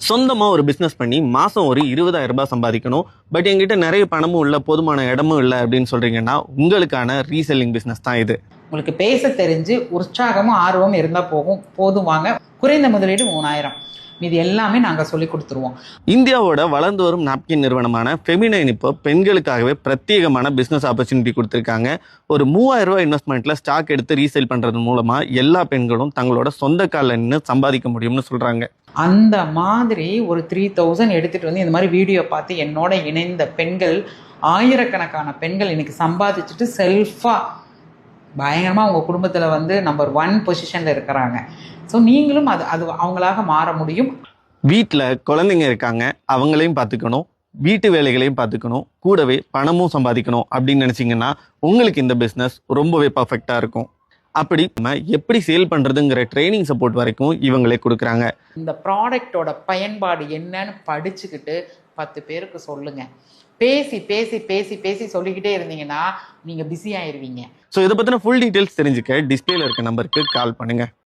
சொந்தமா ஒரு பிசினஸ் பண்ணி மாசம் ஒரு 20,000 ரூபாய் சம்பாதிக்கணும். பட் என்கிட்ட நிறைய பணமும் இல்ல, போதுமான இடமும் இல்ல அப்படின்னு சொல்றீங்கன்னா, உங்களுக்கான ரீசெல்லிங் பிசினஸ் தான் இது. உங்களுக்கு பேச தெரிஞ்சு உற்சாகமும் ஆர்வமும் இருந்தால் போதும் வாங்க. குறைந்த முதலீடு 3000. இது எல்லாமே நாங்கள் சொல்லி கொடுத்துருவோம். இந்தியாவோட வளர்ந்து வரும் நாப்கின் நிறுவனமான ஃபெமினைன் இப்போ பெண்களுக்காகவே பிரத்யேகமான பிசினஸ் ஆப்பர்ச்சுனிட்டி கொடுத்துருக்காங்க. ஒரு 3000 ரூபாய் இன்வெஸ்ட்மெண்ட்ல ஸ்டாக் எடுத்து ரீசேல் பண்றது மூலமா எல்லா பெண்களும் தங்களோட சொந்த காலில் நின்று சம்பாதிக்க முடியும்னு சொல்றாங்க. அந்த மாதிரி ஒரு 3000 எடுத்துட்டு வந்து இந்த மாதிரி வீடியோ பார்த்து என்னோட இணைந்த பெண்கள், ஆயிரக்கணக்கான பெண்கள் இன்னைக்கு சம்பாதிச்சுட்டு செல்ஃபாக பயங்கரமாக உங்கள் குடும்பத்தில் வந்து நம்பர் 1 பொசிஷனில் இருக்கிறாங்க. ஸோ நீங்களும் அது அவங்களாக மாற முடியும். வீட்டில் குழந்தைங்க இருக்காங்க, அவங்களையும் பார்த்துக்கணும், வீட்டு வேலைகளையும் பார்த்துக்கணும், கூடவே பணமும் சம்பாதிக்கணும் அப்படின்னு நினச்சிங்கன்னா உங்களுக்கு இந்த பிஸ்னஸ் ரொம்பவே பர்ஃபெக்டாக இருக்கும். அப்படி நம்ம எப்படி சேல் பண்ணுறதுங்கிற ட்ரைனிங் சப்போர்ட் வரைக்கும் இவங்களே கொடுக்குறாங்க. இந்த ப்ராடக்டோட பயன்பாடு என்னன்னு படிச்சுக்கிட்டு 10 பேருக்கு சொல்லுங்கள். பேசி பேசி பேசி பேசி சொல்லிக்கிட்டே இருந்தீங்கன்னா நீங்கள் பிஸி ஆயிடுவீங்க. ஸோ இதை பற்றின ஃபுல் டீட்டெயில்ஸ் தெரிஞ்சுக்க டிஸ்பிளேல இருக்க நம்பருக்கு கால் பண்ணுங்கள்.